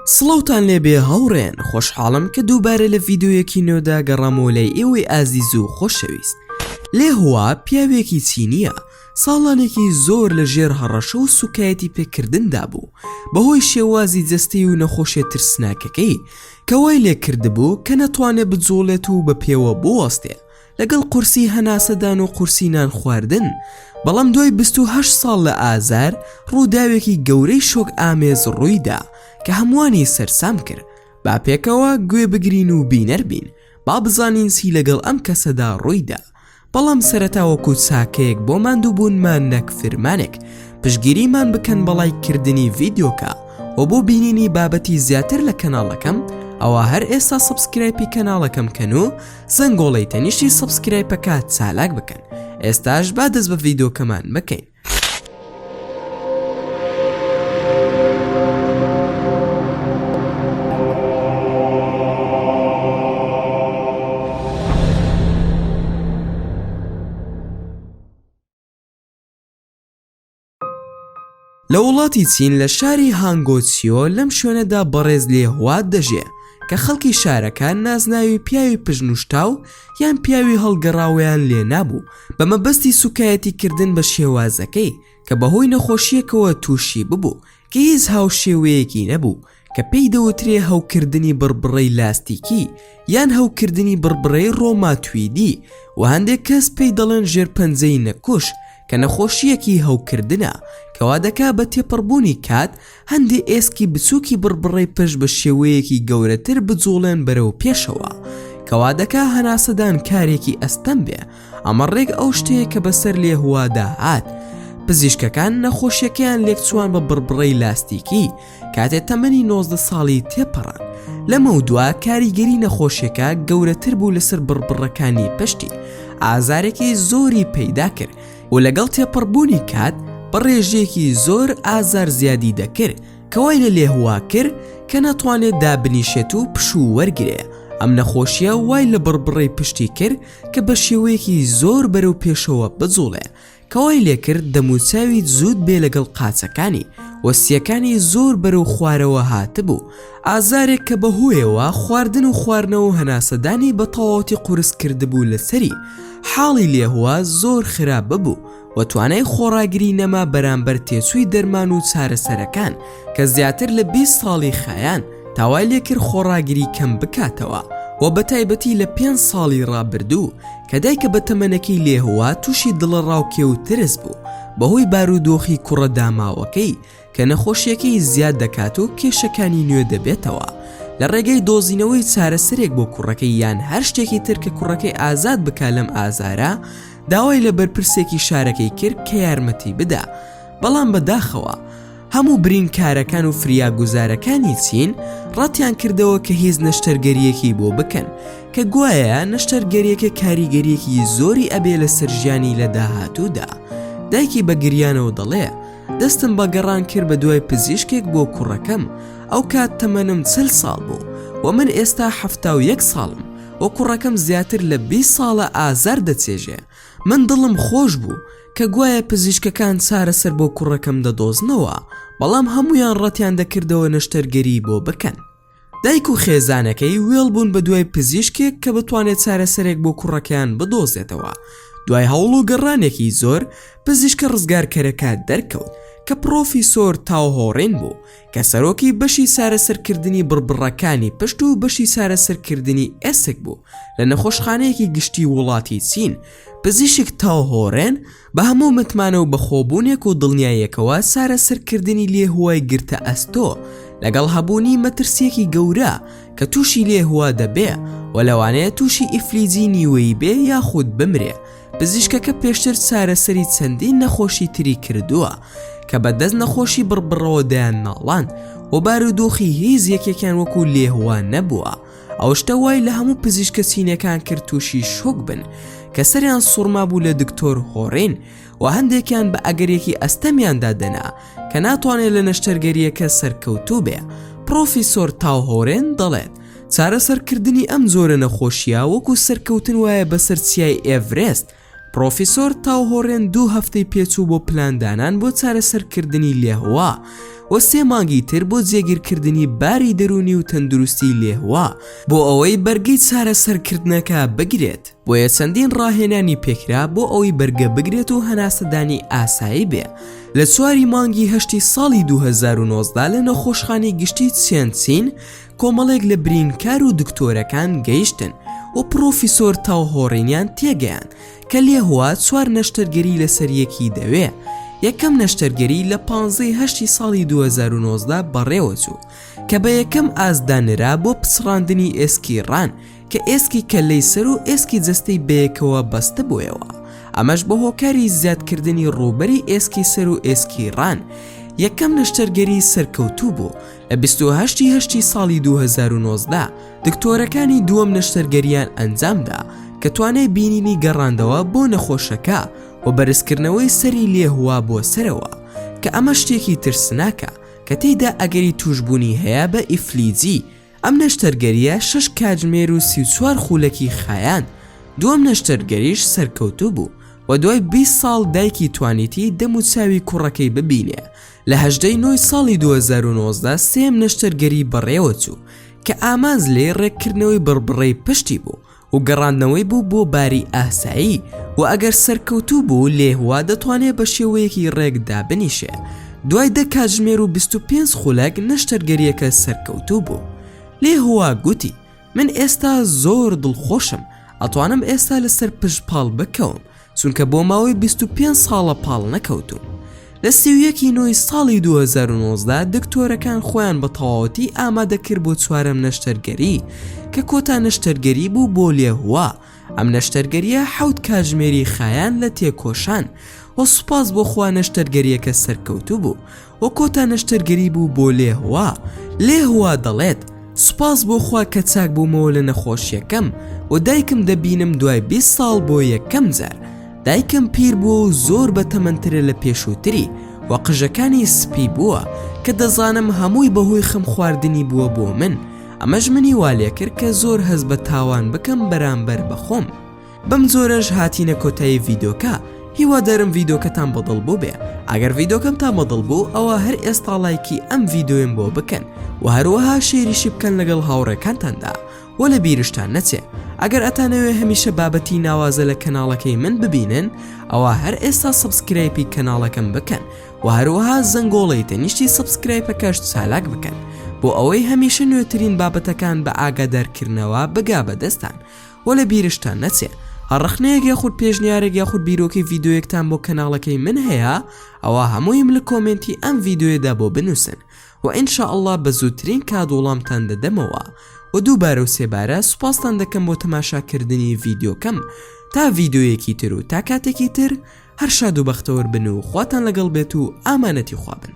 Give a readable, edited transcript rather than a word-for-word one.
سڵاوتان لێبێ هاوڕێن خۆشحاڵم کە دووبارە لە ڤیدیۆیەکی نوێدا گەڕامەوە لای ئێوەی ئازیز و خۆشەویست. لێهوا پیاوێکی چینیە ساڵانێکی زۆر لە ژێر هەڕەشە و سوکایەتی پێکردندا بوو بەهۆی شێوازی جەستەی و نەخۆشیە ترسناکەکەی کە وای لێکردبوو کە نەتوانێت بجوڵێت و بە پێوە بوەستێ لەگەڵ قورسی هەناسەدان و قورسی نان خواردن. بەڵام دوای 28 ساڵ لە ئازار ڕووداوێکی گەورەی شۆک ئامێز ڕوویدا کە هەمووانی سەرسام کرد. با پێکەوە گوێ بگرین و بینەر بین با بزانین چی لەگەڵ ئەم کەسەدا ڕوویدا. بەڵام سەرەتاوەکو چاکەیەک بۆ ماندووبوونمان نەک فرمانێک پشگیریمان بکەن بەڵایکردنی ڤیدیۆکە و بۆ بینینی بابەتی زیاتر لە کەناڵەکەم ئەوە هەر ئێستا سبسکرایبی کەناڵەکەم کەن و زەنگۆڵەی تەنیشتی سبسکرایبەکە چالاک بکەن. ئێستاش با دەست بە ڤیدیۆکەمان بکەین. لە وڵاتی چین لە شاری هانگۆچیۆ لەم شوێنەدا بەڕێز لێهوا دەژێ کە خەڵکی شارەکان نازناوی پیاوی پژنوشتاو یان پیاوی هەڵگەڕاویان لێ نابوو بە مەبەستی سوکایەتی کردن بە شێوازەکەی کە بەهۆی نەخۆشیەکەوە تووشی ببوو کە هیچ هاوشێوەیەکی نەبوو کە پێی دەوترێ هەوکردنی بڕبڕەی لاستیکی یان هەوکردنی بڕبڕەی ڕۆماتویدی و هەندێک کەس پێی دەڵێن ژێرپەنجەی نەکوش کە نەخۆشیەکی هەوکردنە کەوا دەکا بە تێپەڕبوونی کات هەندێک ئێسکی بچووکی بڕبڕەی پشت بە شێوەیەکی گەورەتر بجوڵێن بەرەو پێشەوە کەوا دەکا هەناسەدان کارێکی ئەستەم بێ. ئەمە ڕێک ئەو شتەیە کە بەسەر لێهوادا هات. پزیشکەکان نەخۆشیەکەیان لێکچوان بە بڕبڕەی لاستیکی کاتێ تەمەنی 19 ساڵی تێپەڕان. لەمە دووە کاریگەری نەخۆشیەکە گەورەتر بوو لەسەر بڕبڕەکانی پشتی ئازارێکی زۆری پەیدا کرد و لەگەڵ تێپەڕبوونی کات بە ڕێژەیەکی زۆر ئازار زیادی دەکرد کە وای لە لێهوا کرد کە نەتوانێت دابنیشێت و پشوو وەرگرێ. ئەم نەخۆشیە وای لە بڕبڕەی پشتی کرد کە بە شێوەیەکی زۆر بەرەو پێشەوە بجوڵێ کە وای لێکرد دەموچاوی زود بێ لەگەڵ قاچەکانی وەسیەکانی زۆر بەرەو خوارەوە هاتبوو. ئازارێک کە بەهۆیەوە خواردن و خواردنەوە هەناسەدانی بە تەواوەتی قورس کردبوو لەسەری. حاڵی لێهوا زۆر خراپ ببوو و توانای خۆڕاگری نەما بەرامبەر تێچووی دەرمان و چارەسەرەکان کە زیاتر لە 20 ساڵی خایان تاوای لێکرد خۆڕاگری کەم بکاتەوە و بە تایبەتی لە 5 ساڵی ڕابردوو کە دایکە بە تەمەنەکەی لێهوا تووشی دڵە ڕاوکێ و ترس بوو بەهۆی بارودۆخی کوڕە داماوەکەی کە نەخۆشیەکەی زیاد دەکات و کێشەکانی نوێ دەبێتەوە. لە ڕێگەی دۆزینەوەی چارەسەرێک بۆ کوڕەکەی یان هەر شتێکی تر کە کوڕەکەی ئازاد بکا لەم ئازارە داوای لە بەرپرسێکی شارەکەی کرد کە یارمەتی بدا. بەڵام بەداخەوە هەموو برینکارەکان و فریاگوزارەکانی چین ڕاتیان کردەوە کە هیچ نەشتەرگەریەکی بۆ بکەن کە گوایە نەشتەرگەریەکە کاریگەریەکی زۆری ئەبێ لە سەرژیانی لە داهاتوودا. دایکی بە گریانەوە دەڵێ دەستم بە گەڕان کرد بە دوای پزیشکێک بۆ کوڕەکەم. ئەو کات تەمەنم 40 ساڵ بوو و من ئێستا 71 ساڵم و کوڕەکەم زیاتر لە 20 ساڵە ئازار دەچێژێ. من دڵم خۆش بوو کە گوایە پزیشکەکان چارەسەر بۆ کوڕەکەم دەدۆزنەوە بەڵام هەمویان ڕەتیان دەکردەوە نەشتەرگەری بۆ بکەن. دایک و خێزانەکەی وێڵ بوون بە دوای پزیشکێک کە بتوانێت چارەسەرێک بۆ کوڕەکەیان بدۆزێتەوە. دوای هەوڵ و گەڕانێکی زۆر پزیشکە ڕزگارکەرەکە دەرکەوت کە پرۆفیسۆر تاو هۆڕێن بوو کە سەرۆکی بەشی چارەسەرکردنی بڕبڕەکانی پشت و بەشی چارەسەرکردنی ئێسک بوو لە نەخۆشخانەیەکی گشتی وڵاتی چین. پزیشک تاو هۆڕێن بە هەموو متمانە و بەخۆبوونێک و دڵنیاییەکەوە چارەسەرکردنی لێهوای گرتە ئەستۆ لەگەڵ هەبوونی مەترسیەکی گەورە کە تووشی لێهوا دەبێ و لەوانەیە تووشی ئیفلیجی نیوەی بێ یاخود بمرێ. پزیشکەکە پێشتر چارەسەری چەندین نەخۆشی تری کردووە کە بەدەست نەخۆشی بڕبڕەوە دەیان ناڵان و بارودۆخی هیچ یەکێکیان وەکو لێهوا نەبووە. ئەو شتە وای لە هەموو پزیشکە چینەکان کرد تووشی شۆک بن کە سەریان سوڕما بوو لە دکتۆر هۆڕێن و هەندێکیان بە ئەگەرێکی ئەستەمیاندا دەنا کە ناتوانێت لە نەشتەرگەریەکە سەرکەوتوو بێ. پرۆفیسۆر تاو هۆڕێن دەڵێت چارەسەرکردنی ئەم زۆرە نەخۆشیە وەکو سەرکەوتن وایە بەسەر چیای ئێڤرێست پرۆفیسۆر تاوهۆڕێن 2 هەفتەی پێچوو بۆ پلاندانان بۆ چارەسەرکردنی لێهوا و 3 مانگی تر بۆ جێگیرکردنی باری دەرونی و تەندروستی لێهوا بۆ ئەوەی بەرگەی چارەسەرکردنەکە بگرێت. بۆیە چەندین ڕاهێنانی پێکرا بۆ ئەوەی بەرگە بگرێت و هەناسەدانی ئاسایی بێ. لە 4 مانگی هەشتی ساڵی 2019 لە نەخۆشخانەی گشتی چێنچین کۆمەڵێک لە برینکار و دکتۆرەکان گەیشتن و پرۆفیسۆر تاوهۆڕینیان تێگەیان کە لێهوا 4 نەشتەرگەری لەسەر یەکی دەوێ. یەکەم نەشتەرگەری لە 15 هەشتی ساڵی 2019 بەڕێوەچوو کە بە یەکەم ئازدانرا بۆ پچڕاندنی ئێسکی ڕان کە ئێسکی کەلەی سەر و ئێسکی جەستەی بەیەکەوە بەستە بۆیەوە. ئەمەش بە هۆکاری زیادکردنی ڕووبەری ئێسکی سەر و ئێسکی ڕان. یەکەم نەشتەرگەری سەرکەوتوو بوو. لە 28 هەشتی ساڵی 2019 دکتۆرەکانی دووەم نەشتەرگەریان ئەنجامدا کە توانای بینینی گەڕاندەوە بۆ نەخۆشەکە و بەرزکردنەوەی سەری لێهوا بۆ سەرەوە کە ئەمە شتێکی ترسناکە کە تێیدا ئەگەری توشبوونی هەیە بە ئیفلیجی. ئەم نەشتەرگەریە 6 کاتژمێر و 34 خولەکی خایاند. دووەم نەشتەرگەریش سەرکەوتوو بوو و دوای 20 ساڵ دایکی توانیتی دەم و چاوی کوڕەکەی ببینێ. لە 18 نۆی ساڵی 2019 سێم نەشتەرگەری بەڕێوەچوو کە ئامانز لێ ڕێککردنەوەی بڕبڕەی پشتی بوو و گەڕاندنەوەی بوو بۆ باری ئاسایی و ئەگەر سەرکەوتوو بوو لێهوا دەتوانێت بە شێوەیەکی ڕێکدا بنیشێ. دوای 10 کاتژمێر و 25 خولەک نەشتەرگەریەکە سەرکەوتوو بوو. لێهوا گوتی من ئێستا زۆر دڵخۆشم، ئەتوانم ئێستا لەسەر پشت پاڵ بکەوم چونکە بۆ ماوەی 25 ساڵە پاڵ نەکەوتوم. لە 31 نۆی ساڵی 2019 دکتۆرەکان خۆیان بە تەواوەتی ئامادەکرد بۆ 4ەم نەشتەرگەری کە کۆتا نەشتەرگەری بوو بۆ لێهوا. ئەم نەشتەرگەریە 7 کاتژمێری خایان لە تێکۆشان و سوپاس بۆ خوا نەشتەرگەریەکە سەرکەوتوو بوو و کۆتا نەشتەرگەری بوو بۆ لێهوا. لێهوا دەڵێت سوپاس بۆ خوا کە چاک بوومەوە لە نەخۆشیەکەم و دایکم دەبینم دوای 20 ساڵ بۆ یەکەم جار. دایکم پیر بووە و زۆر بە تەمەنترە لە پێشووتری و قژەکانی سپی بووە کە دەزانم هەمووی بەهۆی خەم خواردنی بووە بۆ من. ئەمەش منی والێ کرد کە زۆر هەز بە تاوان بکەم بەرامبەر بەخۆم. بەم جۆرەش هاتینە کۆتایی ڤیدۆکە. هیوادارم ڤیدۆکەتان بەدڵ بوو بێ. ئەگەر ڤیدۆکەمتان بەدڵ بوو ئەوە هەر ئێستا لایکی ئەم ڤیدۆیم بۆ بکەن و هەروەها شێریشی بکەن لەگەڵ هاوڕێکانتاندا و لە بیرشتان نەچێ. ئەگەر ئەتانەوێ هەمیشە بابەتی ناوازە لە کەناڵەکەی من ببینن ئەوە هەر ئێستا سبسکرایبی کەناڵەکەم بکەن و هەروەها زەنگۆڵی تەنیشتی سبسکرایبەکەش چالاک بکەن بۆ ئەوەی هەمیشە نوێترین بابەتەکان بە ئاگادارکردنەوە بگا بەدەستان و لە بیرشتان نەچێ. هەڕەخنەیەک یاخود پێشنیارێک یاخود بیرۆکی ڤیدۆیەکتان بۆ کەناڵەکەی من هەیە ئەوە هەموویم لە کۆمنتی ئەم ڤیدۆیەدا بۆ بنووسن و ئینشاءالله بە زووترین کات وەڵامتان دەدەمەوە و دووبارە و سێبارە سوپاستان دەکەم بۆ تەماشاکردنی ڤیدۆکەم. تا ڤیدۆیەکی تر و تا کاتێکی تر هەر شاد و بەختەوەر بن و خواتان لەگەڵ بێت و ئامانەتی خوا بن.